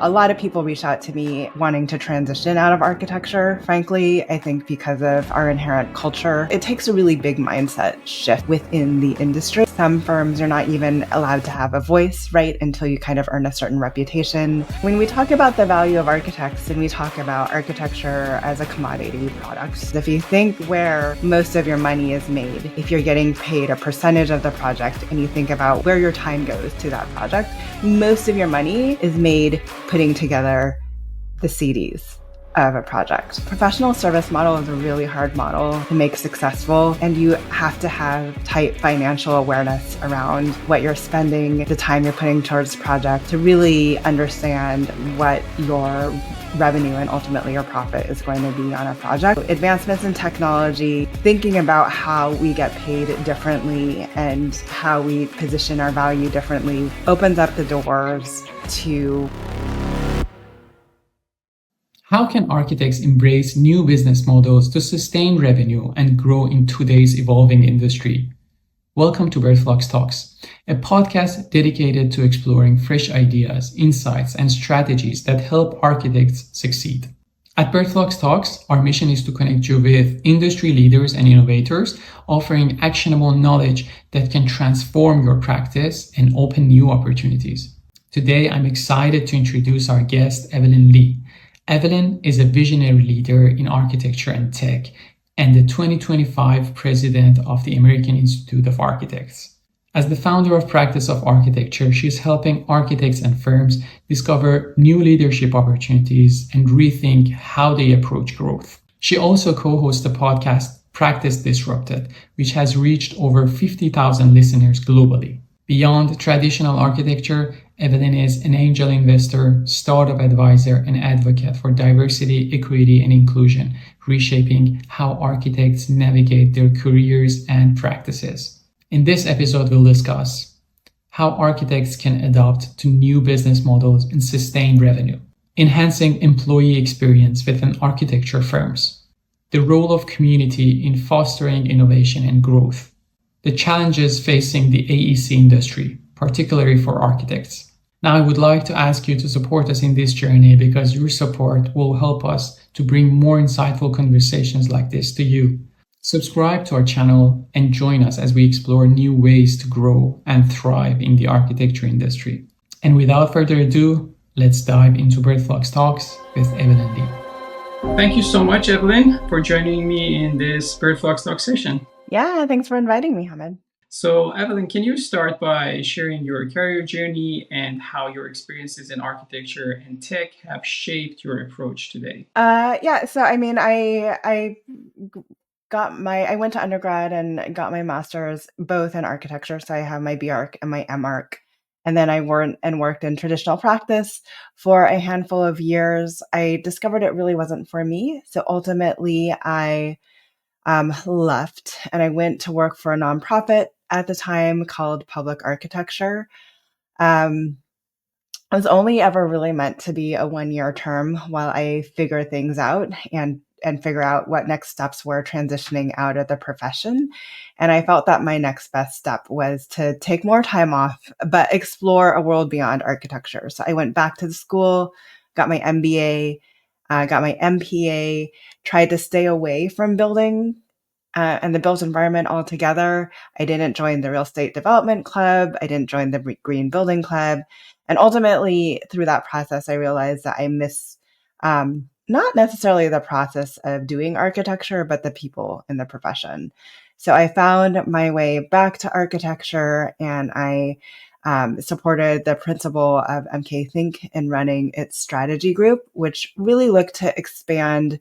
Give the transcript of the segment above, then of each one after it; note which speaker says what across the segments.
Speaker 1: A lot of people reach out to me wanting to transition out of architecture. Frankly, I think because of our inherent culture, it takes a really big mindset shift within the industry. Some firms are not even allowed to have a voice, right, until you kind of earn a certain reputation. When we talk about the value of architects and we talk about architecture as a commodity product, if you think where most of your money is made, if you're getting paid a percentage of the project and you think about where your time goes to that project, most of your money is made putting together the CDs of a project. Professional service model is a really hard model to make successful, and you have to have tight financial awareness around what you're spending, the time you're putting towards the project, to really understand what your revenue and ultimately your profit is going to be on a project. Advancements in technology, thinking about how we get paid differently and how we position our value differently opens up the doors to.
Speaker 2: How can architects embrace new business models to sustain revenue and grow in today's evolving industry? Welcome to Birdflocks Talks, a podcast dedicated to exploring fresh ideas, insights, and strategies that help architects succeed. At Birdflocks Talks, our mission is to connect you with industry leaders and innovators, offering actionable knowledge that can transform your practice and open new opportunities. Today, I'm excited to introduce our guest, Evelyn Lee. Evelyn is a visionary leader in architecture and tech, and the 2025 president of the American Institute of Architects. As the founder of Practice of Architecture, she is helping architects and firms discover new leadership opportunities and rethink how they approach growth. She also co-hosts the podcast Practice Disrupted, which has reached over 50,000 listeners globally. Beyond traditional architecture, Evelyn is an angel investor, startup advisor, and advocate for diversity, equity, and inclusion, reshaping how architects navigate their careers and practices. In this episode, we'll discuss how architects can adapt to new business models and sustain revenue, enhancing employee experience within architecture firms, the role of community in fostering innovation and growth, the challenges facing the AEC industry, particularly for architects. Now, I would like to ask you to support us in this journey because your support will help us to bring more insightful conversations like this to you. Subscribe to our channel and join us as we explore new ways to grow and thrive in the architecture industry. And without further ado, let's dive into Birdflocks Talks with Evelyn Lee. Thank you so much, Evelyn, for joining me in this Birdflocks Talks session.
Speaker 1: Yeah, thanks for inviting me, Hamid.
Speaker 2: So, Evelyn, can you start by sharing your career journey and how your experiences in architecture and tech have shaped your approach today?
Speaker 1: I went to undergrad and got my master's both in architecture. So I have my BArch and my MArch. And then I worked in traditional practice for a handful of years. I discovered it really wasn't for me. So ultimately, I left and I went to work for a nonprofit at the time called Public Architecture. It was only ever really meant to be a 1-year term while I figure things out and figure out what next steps were transitioning out of the profession. And I felt that my next best step was to take more time off, but explore a world beyond architecture. So I went back to the school, got my MBA, got my MPA, tried to stay away from building and the built environment altogether. I didn't join the real estate development club. I didn't join the green building club. And ultimately, through that process, I realized that I miss not necessarily the process of doing architecture, but the people in the profession. So I found my way back to architecture, and I supported the principal of MK Think in running its strategy group, which really looked to expand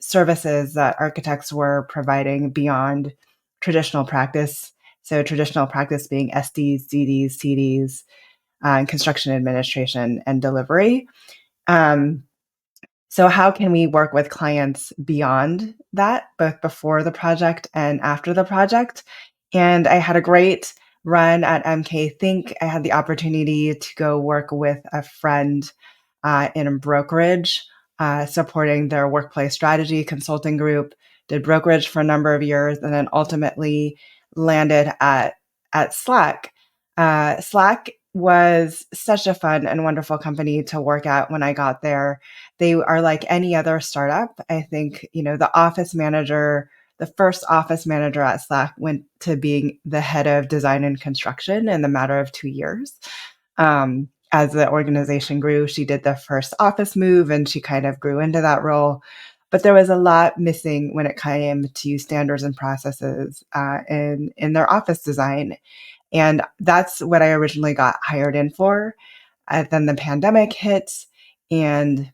Speaker 1: services that architects were providing beyond traditional practice. So traditional practice being SDs, DDs, CDs, construction administration, and delivery. So how can we work with clients beyond that, both before the project and after the project? And I had a great run at MK Think. I had the opportunity to go work with a friend in a brokerage, supporting their workplace strategy consulting group, did brokerage for a number of years, and then ultimately landed at Slack. Slack was such a fun and wonderful company to work at when I got there. They are like any other startup. I think, the first office manager at Slack went to being the head of design and construction in the matter of 2 years. As the organization grew, she did the first office move and she kind of grew into that role. But there was a lot missing when it came to standards and processes in their office design. And that's what I originally got hired in for. Then the pandemic hit and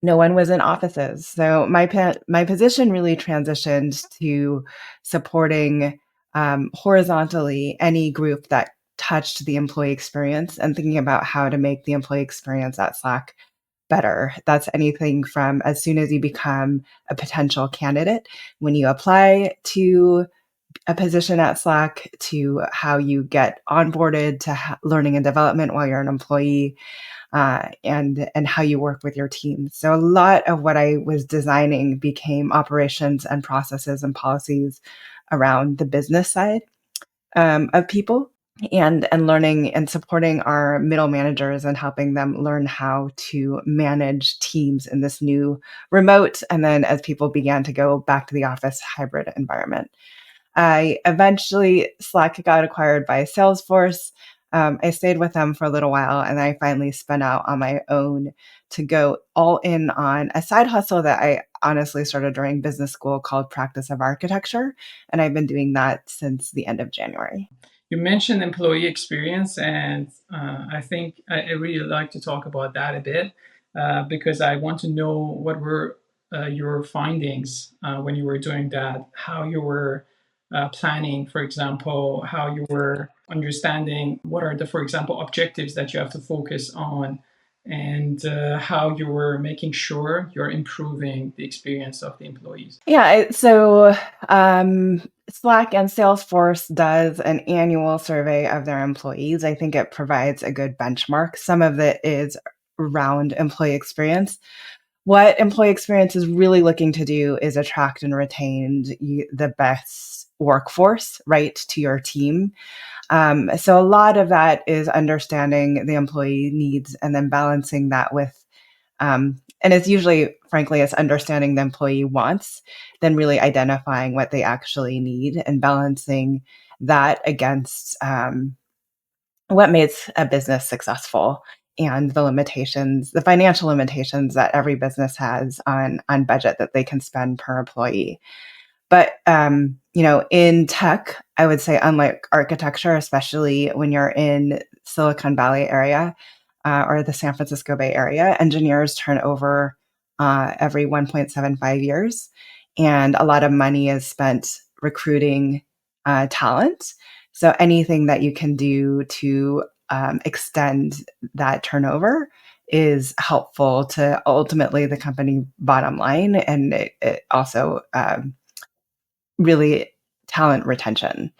Speaker 1: no one was in offices. So my position really transitioned to supporting horizontally any group that touched the employee experience and thinking about how to make the employee experience at Slack better. That's anything from as soon as you become a potential candidate, when you apply to a position at Slack, to how you get onboarded to learning and development while you're an employee, and how you work with your team. So a lot of what I was designing became operations and processes and policies around the business side of people. And learning and supporting our middle managers and helping them learn how to manage teams in this new remote, and then as people began to go back to the office, hybrid environment. I eventually, Slack got acquired by Salesforce. I stayed with them for a little while, and I finally spun out on my own to go all in on a side hustle that I honestly started during business school called Practice of Architecture. And I've been doing that since the end of January.
Speaker 2: You mentioned employee experience, and I think I really like to talk about that a bit because I want to know what were your findings when you were doing that, how you were planning, for example, how you were understanding what are the, for example, objectives that you have to focus on, and how you were making sure you're improving the experience of the employees.
Speaker 1: Yeah, so Slack and Salesforce does an annual survey of their employees. I think it provides a good benchmark. Some of it is around employee experience. What employee experience is really looking to do is attract and retain the best workforce, right, to your team. So a lot of that is understanding the employee needs and then balancing that with and it's usually, frankly, it's understanding the employee wants, then really identifying what they actually need and balancing that against what makes a business successful and the limitations, the financial limitations that every business has on budget that they can spend per employee. But in tech, I would say, unlike architecture, especially when you're in Silicon Valley area or the San Francisco Bay Area, engineers turn over every 1.75 years, and a lot of money is spent recruiting talent. So anything that you can do to extend that turnover is helpful to ultimately the company bottom line, and it also really talent retention.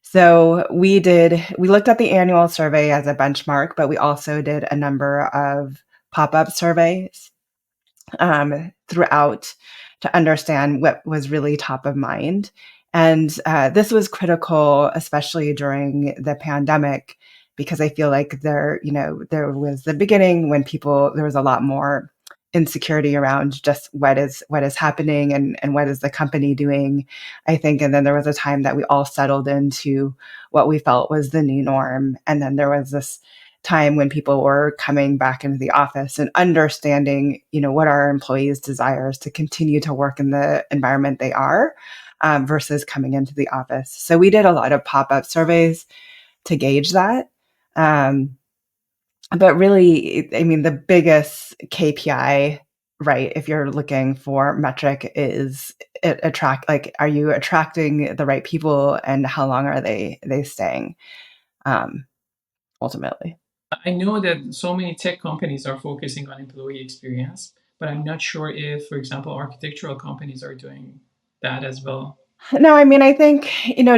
Speaker 1: So we looked at the annual survey as a benchmark, but we also did a number of pop-up surveys throughout to understand what was really top of mind. And this was critical, especially during the pandemic, because I feel like there was the beginning when there was a lot more insecurity around just what is happening and what is the company doing, I think. And then there was a time that we all settled into what we felt was the new norm. And then there was this time when people were coming back into the office and understanding, what our employees' desires to continue to work in the environment they are versus coming into the office. So we did a lot of pop-up surveys to gauge that. But really, I mean, the biggest KPI, right, if you're looking for metric, is are you attracting the right people and how long are they staying ultimately?
Speaker 2: I know that so many tech companies are focusing on employee experience, but I'm not sure if, for example, architectural companies are doing that as well.
Speaker 1: No, I mean, I think,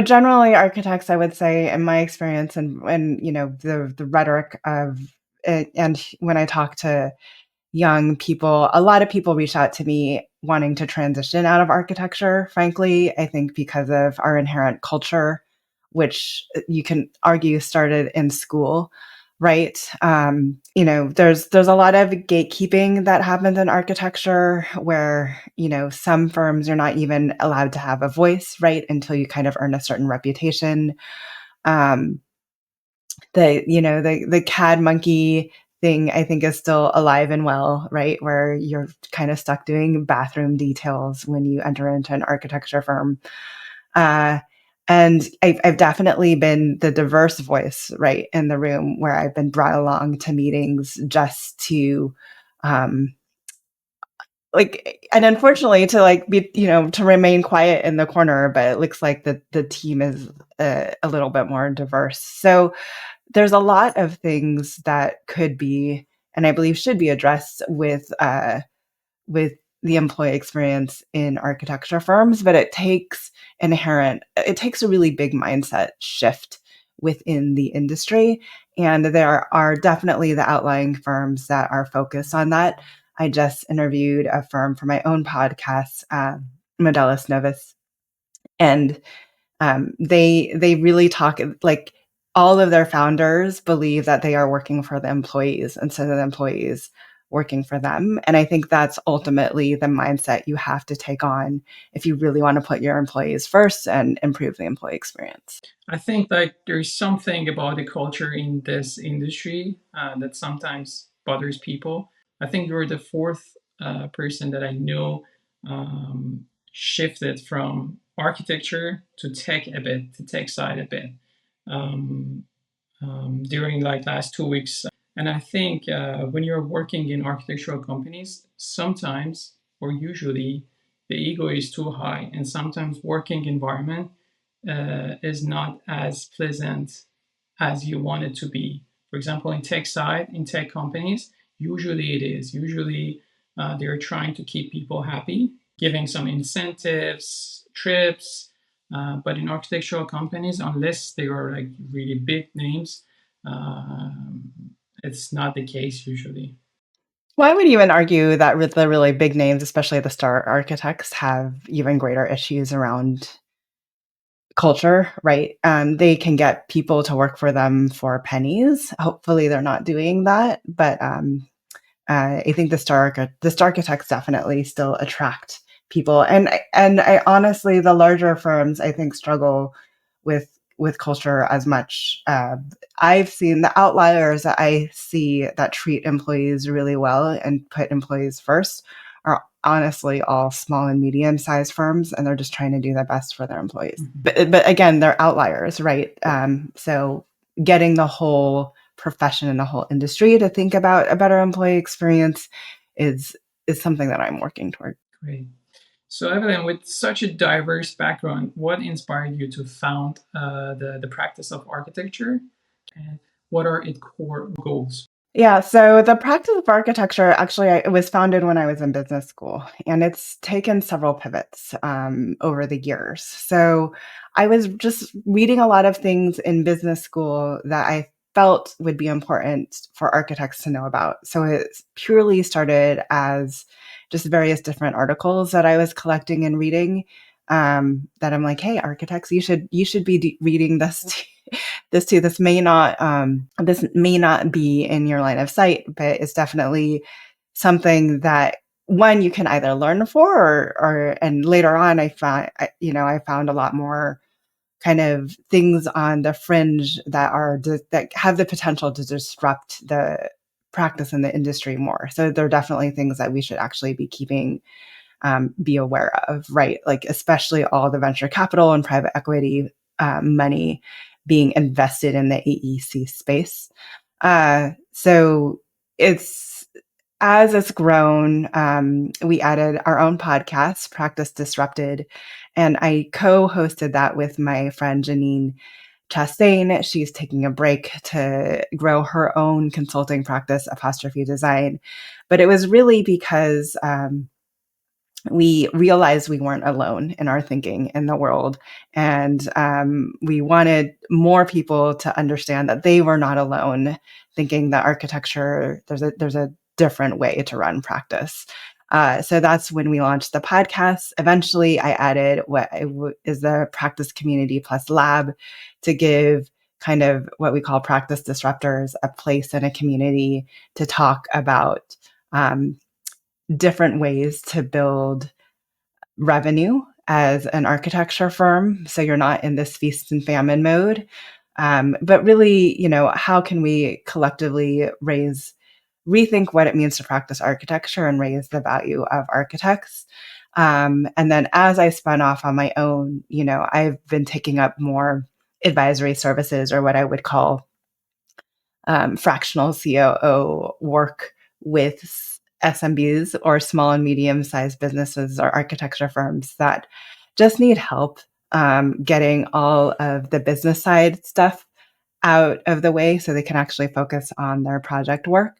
Speaker 1: generally architects, I would say, in my experience and the rhetoric of it, and when I talk to young people, a lot of people reach out to me wanting to transition out of architecture, frankly, I think because of our inherent culture, which you can argue started in school. right? There's a lot of gatekeeping that happens in architecture where, some firms you're not even allowed to have a voice, right, until you kind of earn a certain reputation. Um, the CAD monkey thing, I think, is still alive and well, right? Where you're kind of stuck doing bathroom details when you enter into an architecture firm. Uh, and I've definitely been the diverse voice, right, in the room where I've been brought along to meetings just to, um, and unfortunately to be, to remain quiet in the corner, but it looks like the team is a little bit more diverse. So there's a lot of things that could be, and I believe should be addressed with the employee experience in architecture firms, but it takes a really big mindset shift within the industry. And there are definitely the outlying firms that are focused on that. I just interviewed a firm for my own podcast, Modelis Novus, and they really talk like all of their founders believe that they are working for the employees instead of the employees working for them. And I think that's ultimately the mindset you have to take on if you really want to put your employees first and improve the employee experience.
Speaker 2: I think like there's something about the culture in this industry that sometimes bothers people. I think you're the fourth person that I know shifted from architecture to tech a bit, to tech side a bit um, during like last 2 weeks. And I think when you're working in architectural companies, sometimes or usually the ego is too high, and sometimes working environment is not as pleasant as you want it to be. For example, in tech side, in tech companies, usually it is. Usually they're trying to keep people happy, giving some incentives, trips. But in architectural companies, unless they are like really big names, it's not the case usually.
Speaker 1: Well, I would even argue that with the really big names, especially the star architects, have even greater issues around culture, right? They can get people to work for them for pennies. Hopefully, they're not doing that, but I think the star architects definitely still attract people, and I honestly, the larger firms I think struggle with culture as much. I've seen the outliers that I see that treat employees really well and put employees first are honestly all small and medium sized firms, and they're just trying to do their best for their employees. But again, they're outliers, right? So getting the whole profession and the whole industry to think about a better employee experience is is something that I'm working toward.
Speaker 2: Great. So, Evelyn, with such a diverse background, what inspired you to found the practice of architecture, and what are its core goals?
Speaker 1: Yeah, so the practice of architecture actually it was founded when I was in business school, and it's taken several pivots over the years. So I was just reading a lot of things in business school that I felt would be important for architects to know about. So it purely started as just various different articles that I was collecting and reading. That I'm like, hey, architects, you should be reading this this too. This may not be in your line of sight, but it's definitely something that one you can either learn for or and later on I found a lot more kind of things on the fringe that have the potential to disrupt the practice in the industry more. So they're definitely things that we should actually be aware of, right? Like especially all the venture capital and private equity money being invested in the AEC space. So it's as it's grown, we added our own podcast, Practice Disrupted, and I co-hosted that with my friend Janine Chastain. She's taking a break to grow her own consulting practice, Apostrophe Design. But it was really because we realized we weren't alone in our thinking in the world. And we wanted more people to understand that they were not alone thinking that architecture, there's a different way to run practice. So that's when we launched the podcast. Eventually, I added what is the Practice Community Plus Lab to give kind of what we call practice disruptors, a place in a community to talk about different ways to build revenue as an architecture firm. So you're not in this feast and famine mode. But really, how can we collectively rethink what it means to practice architecture and raise the value of architects? And then as I spun off on my own, I've been taking up more advisory services, or what I would call fractional COO work with SMBs, or small and medium sized businesses or architecture firms that just need help getting all of the business side stuff out of the way so they can actually focus on their project work.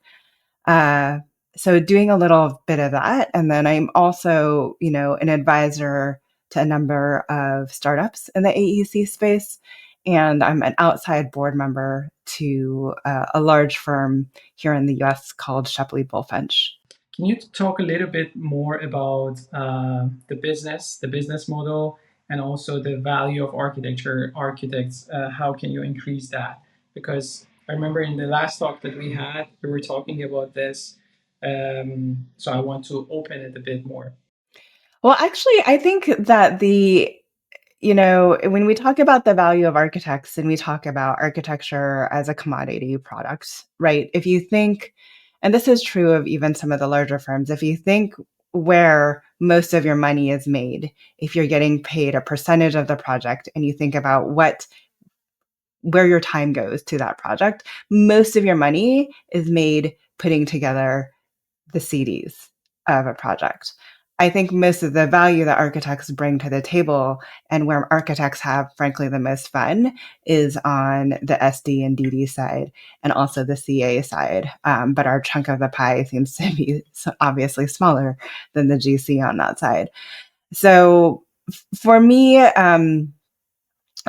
Speaker 1: Uh, so doing a little bit of that. And then I'm also, an advisor to a number of startups in the AEC space. And I'm an outside board member to a large firm here in the US called Shepley Bullfinch.
Speaker 2: Can you talk a little bit more about the business model, and also the value of architects? How can you increase that? Because I remember in the last talk that we had, we were talking about this. So I want to open it a bit more.
Speaker 1: Well, actually, I think that when we talk about the value of architects and we talk about architecture as a commodity product, right? If you think, and this is true of even some of the larger firms, if you think where most of your money is made, if you're getting paid a percentage of the project and you think about where your time goes to that project, most of your money is made putting together the CDs of a project. I think most of the value that architects bring to the table, and where architects have, frankly, the most fun, is on the SD and DD side, and also the CA side. But our chunk of the pie seems to be obviously smaller than the GC on that side. So for me,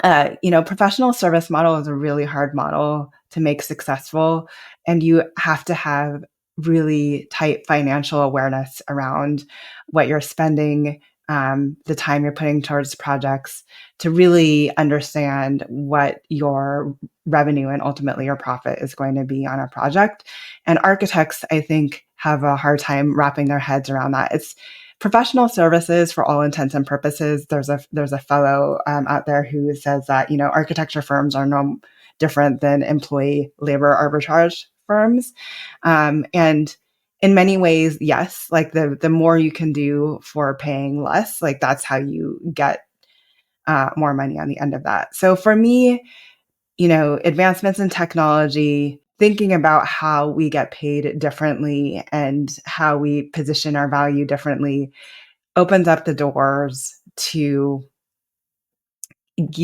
Speaker 1: professional service model is a really hard model to make successful, and you have to have really tight financial awareness around what you're spending, the time you're putting towards projects, to really understand what your revenue and ultimately your profit is going to be on a project. And architects, I think, have a hard time wrapping their heads around that. It's professional services for all intents and purposes. There's a fellow out there who says that architecture firms are no different than employee labor arbitrage firms, and in many ways, yes, like the more you can do for paying less, like that's how you get more money on the end of that. So for me, advancements in technology, thinking about how we get paid differently and how we position our value differently opens up the doors to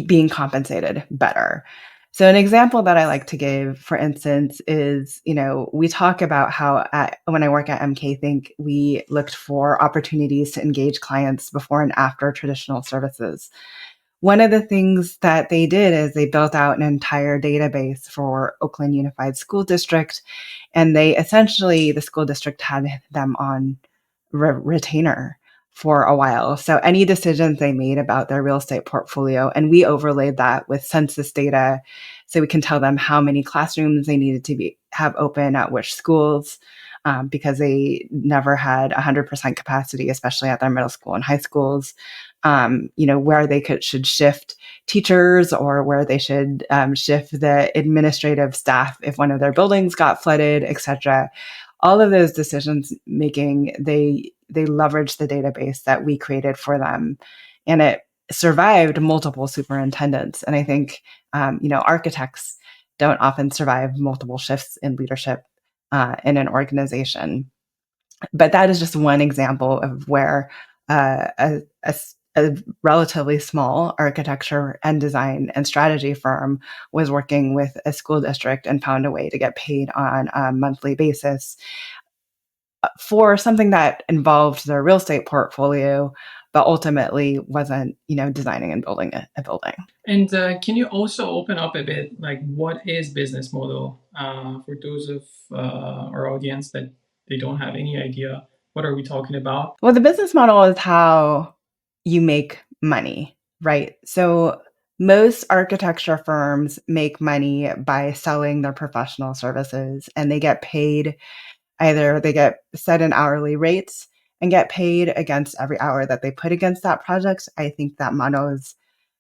Speaker 1: being compensated better. So an example that I like to give, for instance, is, we talk about how when I work at MK Think, we looked for opportunities to engage clients before and after traditional services. One of the things that they did is they built out an entire database for Oakland Unified School District, and the school district had them on retainer for a while. So any decisions they made about their real estate portfolio, and we overlaid that with census data, so we can tell them how many classrooms they needed to have open at which schools, because they never had 100% capacity, especially at their middle school and high schools. Where they should shift teachers, or where they should shift the administrative staff if one of their buildings got flooded, etc. All of those decisions making, they leveraged the database that we created for them, and it survived multiple superintendents. And I think architects don't often survive multiple shifts in leadership in an organization. But that is just one example of where a relatively small architecture and design and strategy firm was working with a school district and found a way to get paid on a monthly basis for something that involved their real estate portfolio, but ultimately wasn't, designing and building a building.
Speaker 2: And can you also open up a bit, like what is business model for those of our audience that they don't have any idea? What are we talking about?
Speaker 1: Well, the business model is how you make money, right? So most architecture firms make money by selling their professional services, and they get paid, either they get set an hourly rates and get paid against every hour that they put against that project. I think that model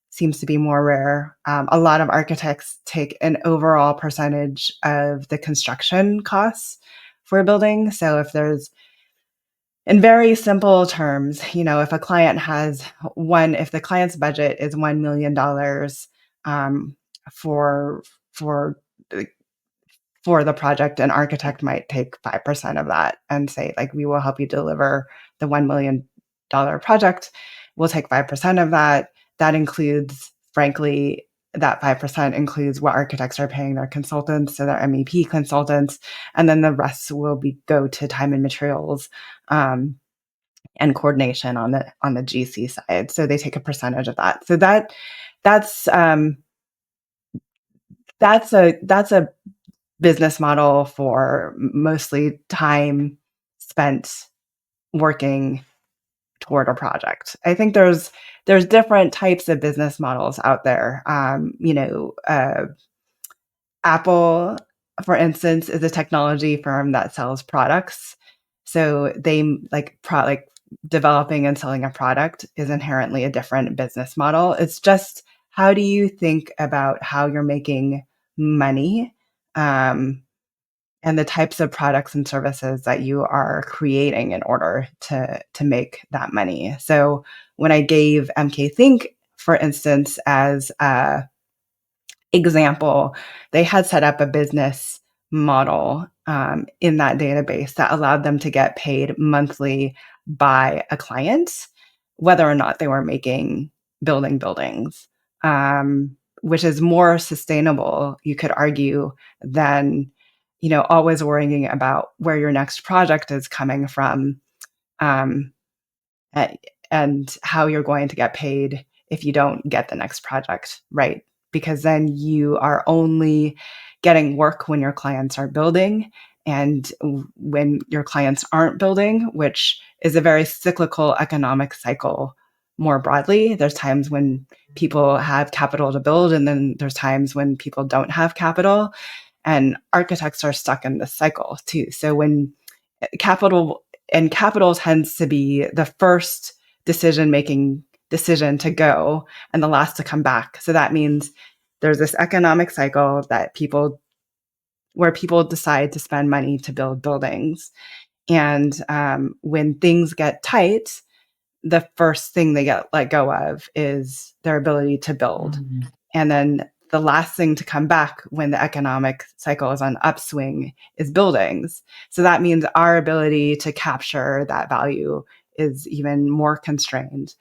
Speaker 1: seems to be more rare. A lot of architects take an overall percentage of the construction costs for a building. So if there's, in very simple terms, if a client has if the client's budget is $1 million um, for for for the project, an architect might take 5% of that and say, like, we will help you deliver the $1 million project. We'll take 5% of that. That includes, frankly, that 5% includes what architects are paying their consultants, so their MEP consultants, and then the rest will go to time and materials and coordination on the GC side. So they take a percentage of that. So that's that's a business model for mostly time spent working toward a project. I think there's different types of business models out there. Apple, for instance, is a technology firm that sells products. So they like developing and selling a product is inherently a different business model. It's just, how do you think about how you're making money, um, and the types of products and services that you are creating in order to make that money. So when I gave MK Think, for instance, as a example, they had set up a business model in that database that allowed them to get paid monthly by a client, whether or not they were building buildings, which is more sustainable, you could argue, than always worrying about where your next project is coming from, um, and how you're going to get paid if you don't get the next project, right? Because then you are only getting work when your clients are building. And when your clients aren't building, which is a very cyclical economic cycle more broadly, there's times when people have capital to build, and then there's times when people don't have capital. And architects are stuck in this cycle too. So when capital tends to be the first decision to go and the last to come back. So that means there's this economic cycle where people decide to spend money to build buildings. And when things get tight, the first thing they get let go of is their ability to build. And then the last thing to come back when the economic cycle is on upswing is buildings. So that means our ability to capture that value is even more constrained,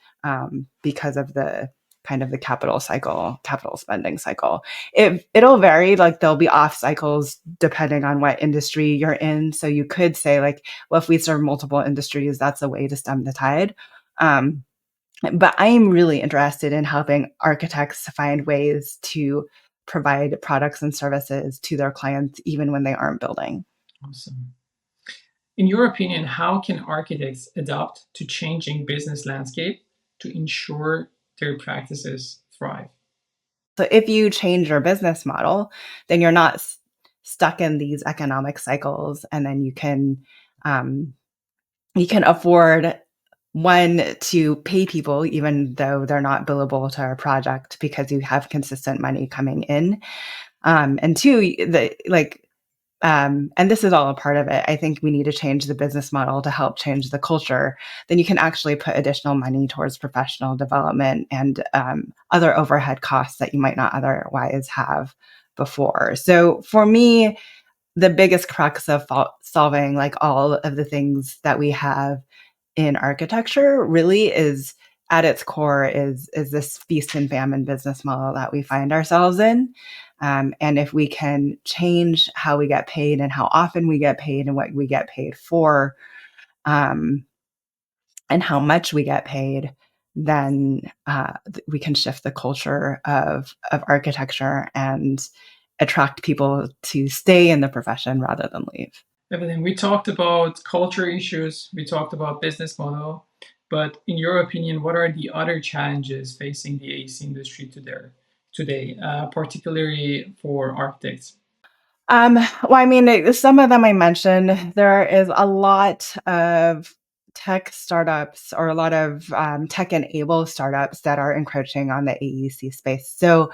Speaker 1: because of the kind of the capital spending cycle. It'll vary, like there'll be off cycles depending on what industry you're in. So you could say, like, well, if we serve multiple industries, that's a way to stem the tide. Um, but I am really interested in helping architects find ways to provide products and services to their clients even when they aren't building.
Speaker 2: Awesome. In your opinion, how can architects adapt to changing business landscape to ensure their practices thrive?
Speaker 1: So if you change your business model, then you're not stuck in these economic cycles, and then you can afford, one, to pay people even though they're not billable to our project because you have consistent money coming in, and two, and this is all a part of it. I think we need to change the business model to help change the culture. Then you can actually put additional money towards professional development and other overhead costs that you might not otherwise have before. So for me, the biggest crux of solving like all of the things that we have in architecture really is, at its core, is this feast and famine business model that we find ourselves in. And if we can change how we get paid and how often we get paid and what we get paid for, um, and how much we get paid, then we can shift the culture of architecture and attract people to stay in the profession rather than leave.
Speaker 2: Evelyn, we talked about culture issues, we talked about business model, but in your opinion, what are the other challenges facing the AC industry today? today, particularly for architects?
Speaker 1: Well, I mean, some of them I mentioned. There is a lot of tech startups or a lot of tech-enabled startups that are encroaching on the AEC space. So,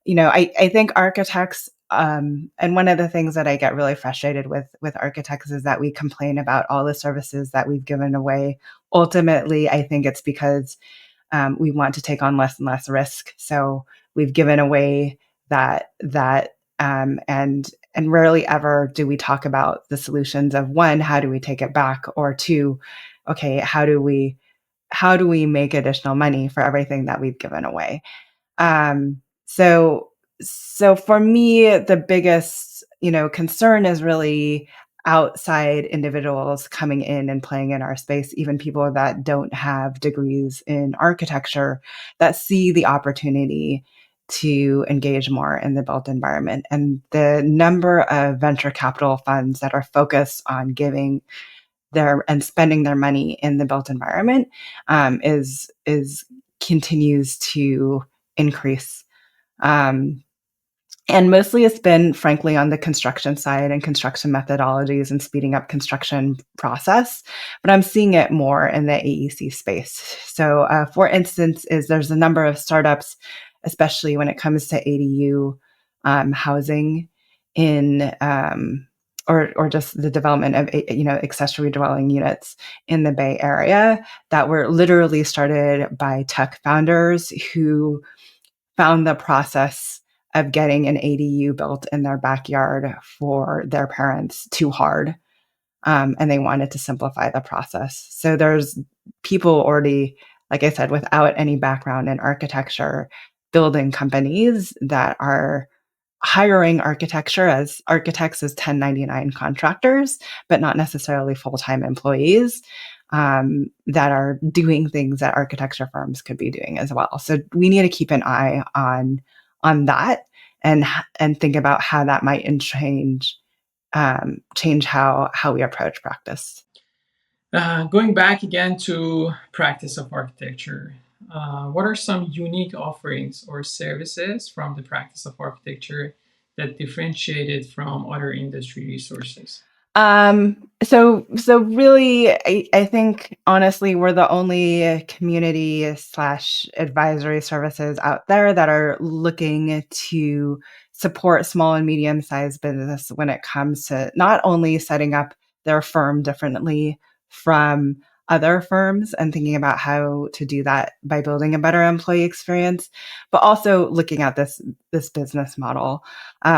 Speaker 1: I think architects, and one of the things that I get really frustrated with architects is that we complain about all the services that we've given away. Ultimately, I think it's because we want to take on less and less risk. So we've given away and rarely ever do we talk about the solutions of one, how do we take it back, or two, okay, how do we make additional money for everything that we've given away? Um, so so for me, the biggest, concern is really outside individuals coming in and playing in our space, even people that don't have degrees in architecture that see the opportunity to engage more in the built environment. And the number of venture capital funds that are focused on giving their and spending their money in the built environment is continues to increase. Um, and mostly it's been, frankly, on the construction side and construction methodologies and speeding up construction process. But I'm seeing it more in the AEC space. So, for instance, there's a number of startups, especially when it comes to ADU housing in or just the development of accessory dwelling units in the Bay Area that were literally started by tech founders who found the process of getting an ADU built in their backyard for their parents too hard. And they wanted to simplify the process. So there's people already, like I said, without any background in architecture, building companies that are hiring architects as 1099 contractors, but not necessarily full-time employees, that are doing things that architecture firms could be doing as well. So we need to keep an eye on that and think about how that might change how we approach practice.
Speaker 2: Going back again to practice of architecture, what are some unique offerings or services from the practice of architecture that differentiate it from other industry resources?
Speaker 1: So really, I think honestly, we're the only community slash advisory services out there that are looking to support small and medium sized business when it comes to not only setting up their firm differently from other firms and thinking about how to do that by building a better employee experience, but also looking at this business model.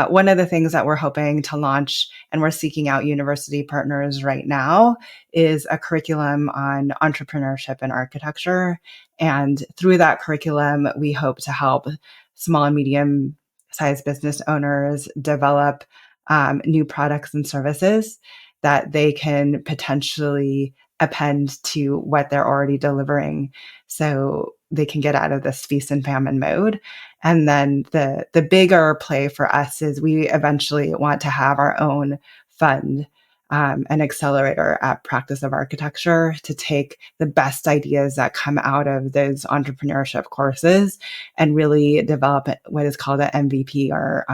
Speaker 1: One of the things that we're hoping to launch, and we're seeking out university partners right now, is a curriculum on entrepreneurship and architecture. And through that curriculum, we hope to help small and medium sized business owners develop new products and services that they can potentially append to what they're already delivering so they can get out of this feast and famine mode. And then the bigger play for us is we eventually want to have our own fund, an accelerator at Practice of Architecture, to take the best ideas that come out of those entrepreneurship courses and really develop what is called an MVP, or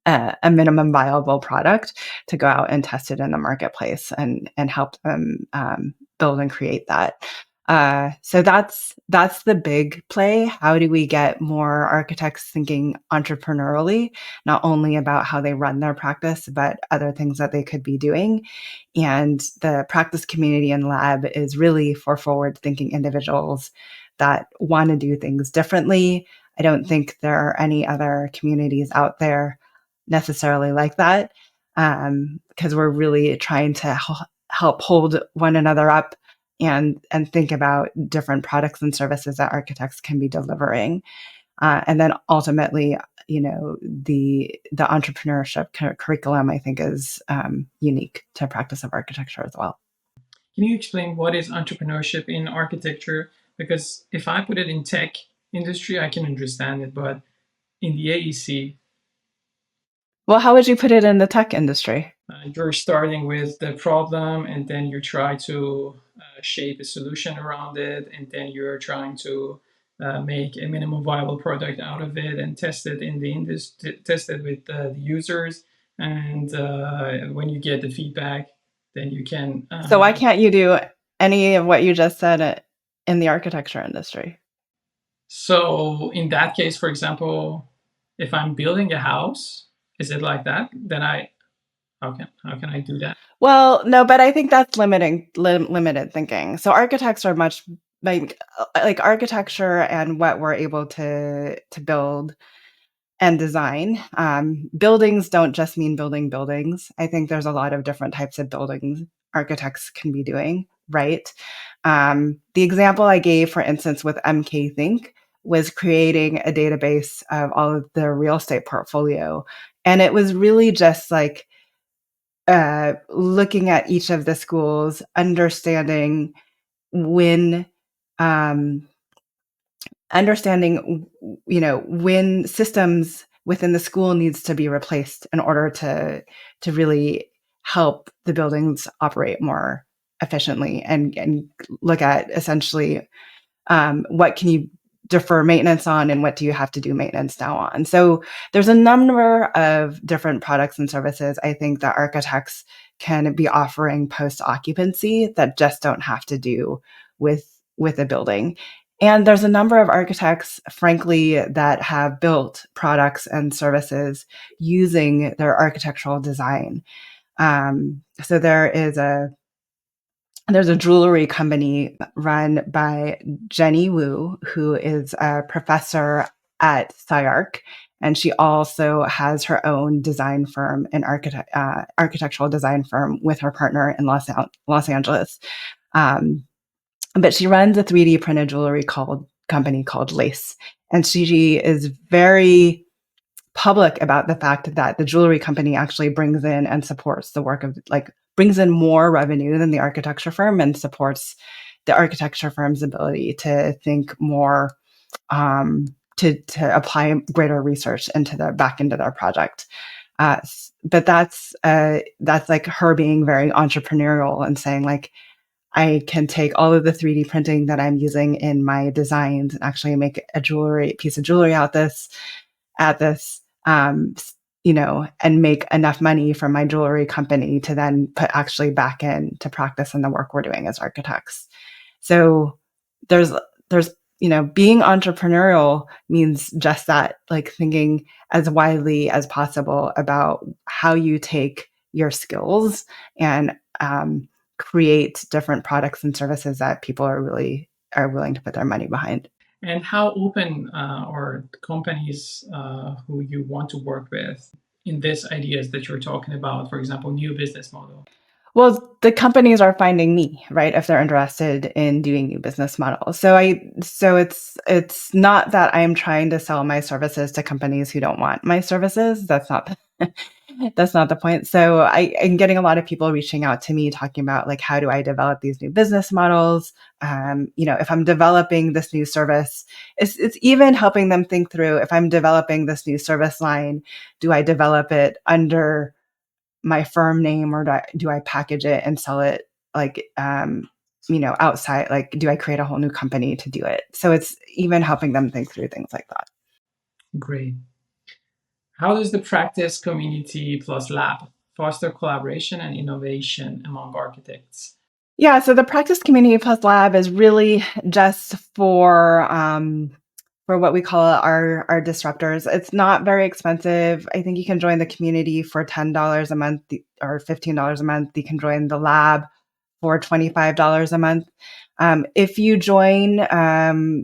Speaker 1: a minimum viable product, to go out and test it in the marketplace and help them build and create that. So that's the big play. How do we get more architects thinking entrepreneurially, not only about how they run their practice, but other things that they could be doing? And the practice community and lab is really for forward thinking individuals that want to do things differently. I don't think there are any other communities out there necessarily like that, because we're really trying to help hold one another up and think about different products and services that architects can be delivering, and then ultimately, the entrepreneurship curriculum, I think, is unique to practice of architecture as well.
Speaker 2: Can you explain what is entrepreneurship in architecture? Because if I put it in tech industry, I can understand it, but in the AEC,
Speaker 1: Well, how would you put it in the tech industry?
Speaker 2: you're starting with the problem and then you try to shape a solution around it, and then you're trying to make a minimum viable product out of it and test it in the industry, test it with the users. And when you get the feedback, then you can.
Speaker 1: So why can't you do any of what you just said in the architecture industry?
Speaker 2: So in that case, for example, if I'm building a house, is it like that? Then how can I do that?
Speaker 1: Well, no, but I think that's limited thinking. So architects are much like architecture and what we're able to build and design. Buildings don't just mean building buildings. I think there's a lot of different types of buildings architects can be doing, right? The example I gave, for instance, with MK Think was creating a database of all of the real estate portfolio. And it was really just like looking at each of the schools, understanding when um, understanding when systems within the school needs to be replaced in order to really help the buildings operate more efficiently, and look at essentially what can you defer maintenance on and what do you have to do maintenance now on. So there's a number of different products and services I think that architects can be offering post occupancy that just don't have to do with a building. And there's a number of architects, frankly, that have built products and services using their architectural design. So there's a jewelry company run by Jenny Wu, who is a professor at SciArc, and she also has her own design firm, an architectural design firm, with her partner in Los Angeles. Um, but she runs a 3D printed jewelry company called Lace, and she is very public about the fact that the jewelry company actually brings in and supports the work of, like, brings in more revenue than the architecture firm, and supports the architecture firm's ability to think more, to apply greater research back into their project. But that's like her being very entrepreneurial and saying, like, I can take all of the 3D printing that I'm using in my designs and actually make a piece of jewelry at this, and make enough money from my jewelry company to then put actually back in to practice in the work we're doing as architects. So there's there's being entrepreneurial means just that, like thinking as widely as possible about how you take your skills and create different products and services that people are willing to put their money behind.
Speaker 2: And how open are companies who you want to work with in these ideas that you're talking about, for example, new business model?
Speaker 1: Well, the companies are finding me, right, if they're interested in doing new business models. So it's not that I'm trying to sell my services to companies who don't want my services. That's not the point. So I'm getting a lot of people reaching out to me talking about, like, how do I develop these new business models? If I'm developing this new service, it's even helping them think through, if I'm developing this new service line, do I develop it under my firm name, or do I package it and sell it, like, outside? Like, do I create a whole new company to do it? So it's even helping them think through things like that.
Speaker 2: Great. How does the practice community plus lab foster collaboration and innovation among architects?
Speaker 1: Yeah, so the Practice Community Plus Lab is really just for what we call our disruptors. It's not very expensive. I think you can join the community for $10 a month or $15 a month. You can join the lab for $25 a month. If you join,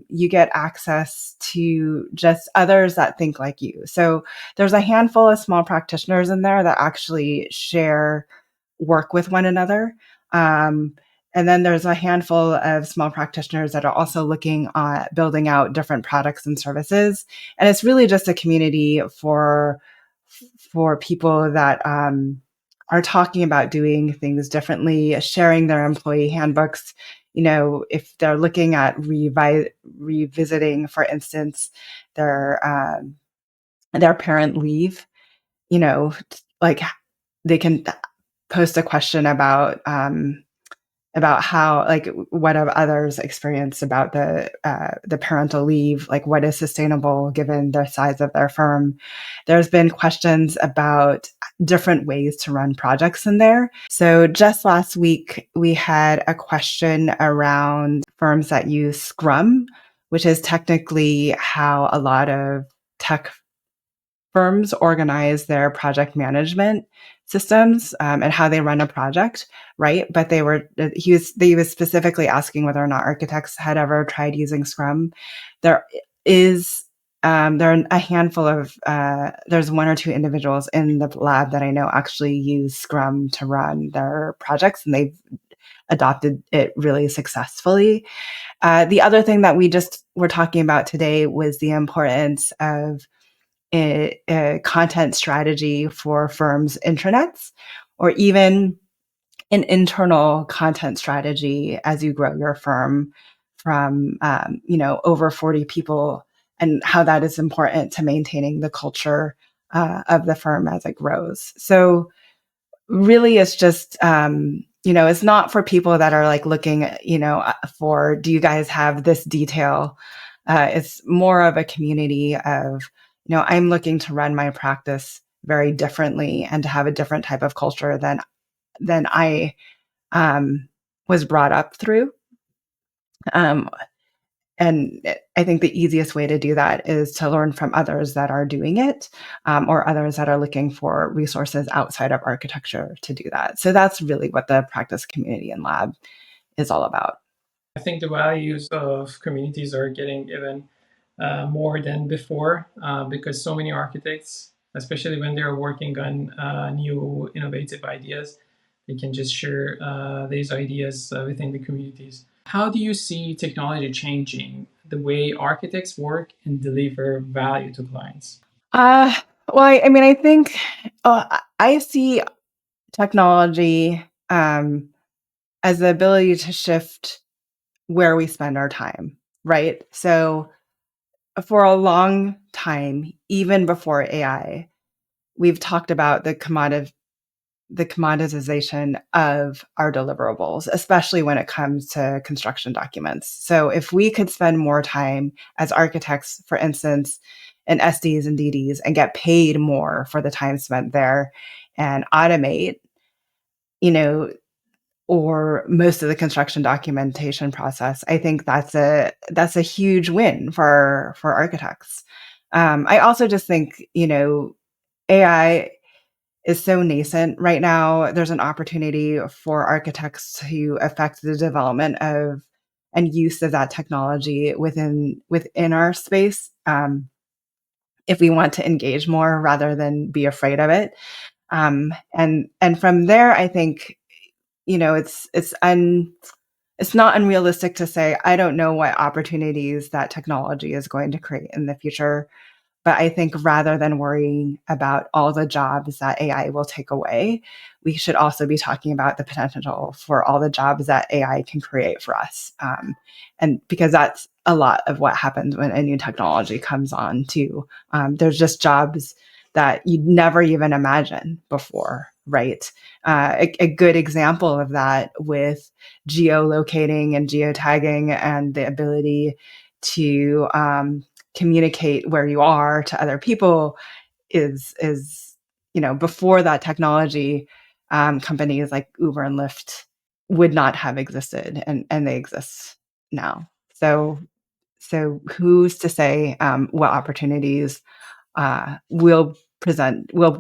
Speaker 1: you get access to just others that think like you. So there's a handful of small practitioners in there that actually share work with one another. Um, and then there's a handful of small practitioners that are also looking at building out different products and services. And it's really just a community for people that are talking about doing things differently, sharing their employee handbooks. If they're looking at revisiting, for instance, their parent leave, like, they can post a question about about how, like, what have others experienced about the parental leave, like what is sustainable given the size of their firm. There's been questions about different ways to run projects in there. So just last week, we had a question around firms that use Scrum, which is technically how a lot of tech firms organize their project management systems, and how they run a project, right? But he was specifically asking whether or not architects had ever tried using Scrum. There is there are a handful of there's one or two individuals in the lab that I know actually use Scrum to run their projects, and they've adopted it really successfully. The other thing that we just were talking about today was the importance of a content strategy for firms' intranets, or even an internal content strategy as you grow your firm from over 40 people, and how that is important to maintaining the culture of the firm as it grows. So really, it's just it's not for people that are like looking for, do you guys have this detail? It's more of a community of, I'm looking to run my practice very differently and to have a different type of culture than I was brought up through. And I think the easiest way to do that is to learn from others that are doing it, or others that are looking for resources outside of architecture to do that. So that's really what the practice community and lab is all about.
Speaker 3: I think the values of communities are getting even more than before because so many architects, especially when they're working on new innovative ideas, they can just share these ideas within the communities. How do you see technology changing the way architects work and deliver value to clients?
Speaker 1: Uh, well, I think I see technology as the ability to shift where we spend our time, right? So for a long time, even before AI, we've talked about the commoditization of our deliverables, especially when it comes to construction documents. So if we could spend more time as architects, for instance, in SDs and DDs, and get paid more for the time spent there, and automate, you know, or most of the construction documentation process, I think that's a huge win for architects. I also just think, AI is so nascent right now. There's an opportunity for architects to affect the development of and use of that technology within our space, if we want to engage more rather than be afraid of it. And from there, I think it's not unrealistic to say I don't know what opportunities that technology is going to create in the future. But I think rather than worrying about all the jobs that AI will take away, we should also be talking about the potential for all the jobs that AI can create for us. And because that's a lot of what happens when a new technology comes on too. There's just jobs that you'd never even imagine before, right? A good example of that with geolocating and geotagging and the ability to communicate where you are to other people is before that technology, companies like Uber and Lyft would not have existed, and they exist now. So who's to say what opportunities will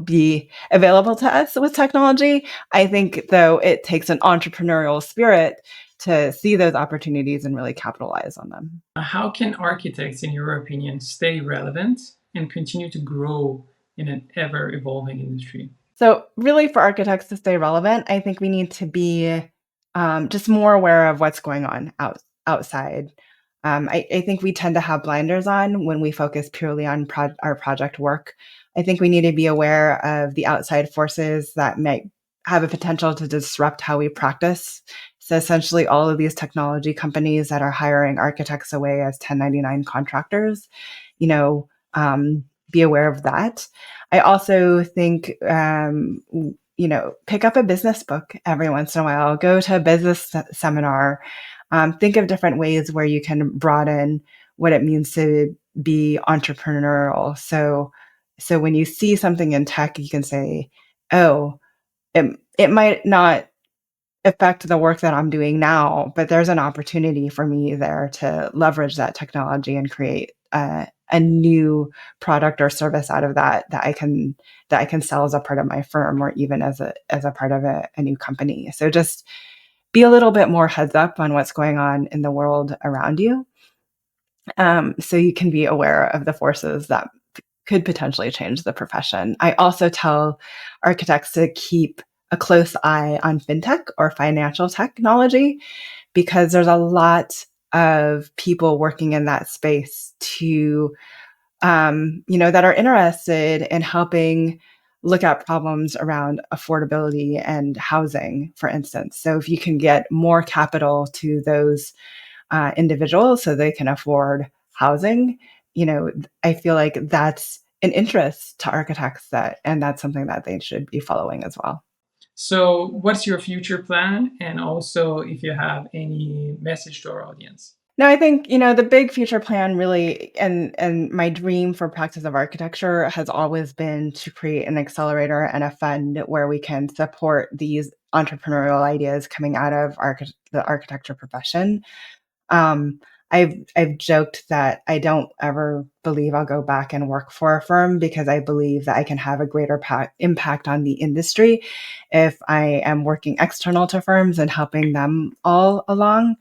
Speaker 1: be available to us with technology? I think, though, it takes an entrepreneurial spirit to see those opportunities and really capitalize on them.
Speaker 3: How can architects, in your opinion, stay relevant and continue to grow in an ever evolving industry?
Speaker 1: So really, for architects to stay relevant, I think we need to be just more aware of what's going on outside. I think we tend to have blinders on when we focus purely on our project work. I think we need to be aware of the outside forces that might have a potential to disrupt how we practice. So essentially, all of these technology companies that are hiring architects away as 1099 contractors, you know, be aware of that. I also think pick up a business book every once in a while, go to a business seminar, think of different ways where you can broaden what it means to be entrepreneurial. So when you see something in tech, you can say, oh, it might not affect the work that I'm doing now, but there's an opportunity for me there to leverage that technology and create a new product or service out of that I can sell as a part of my firm or even as a part of a new company. So just be a little bit more heads up on what's going on in the world around you, so you can be aware of the forces that could potentially change the profession. I also tell architects to keep a close eye on fintech or financial technology, because there's a lot of people working in that space that are interested in helping look at problems around affordability and housing, for instance. So if you can get more capital to those individuals so they can afford housing, I feel like that's an interest to architects, and that's something that they should be following as well.
Speaker 3: So, what's your future plan? And also, if you have any message to our audience.
Speaker 1: No, I think, the big future plan really, and my dream for practice of architecture has always been to create an accelerator and a fund where we can support these entrepreneurial ideas coming out of the architecture profession. Um, I've joked that I don't ever believe I'll go back and work for a firm, because I believe that I can have a greater impact on the industry if I am working external to firms and helping them all along.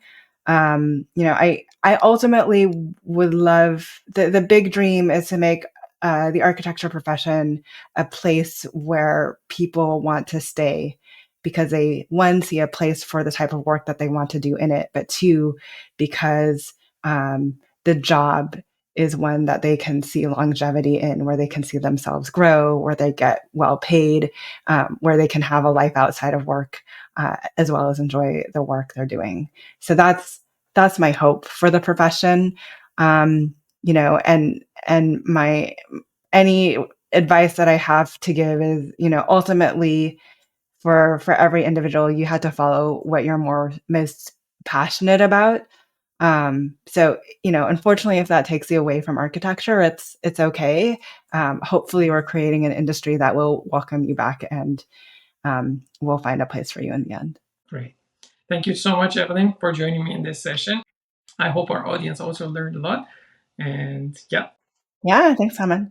Speaker 1: I ultimately would love, the big dream is to make the architecture profession a place where people want to stay, because they, one, see a place for the type of work that they want to do in it, but two, because the job is one that they can see longevity in, where they can see themselves grow, where they get well paid, where they can have a life outside of work, as well as enjoy the work they're doing. So that's my hope for the profession. And my any advice that I have to give is, ultimately, for every individual, you have to follow what you're most passionate about. So, unfortunately, if that takes you away from architecture, it's okay. Hopefully, we're creating an industry that will welcome you back, and we'll find a place for you in the end.
Speaker 3: Great. Thank you so much, Evelyn, for joining me in this session. I hope our audience also learned a lot. And yeah.
Speaker 1: Yeah, thanks, Simon.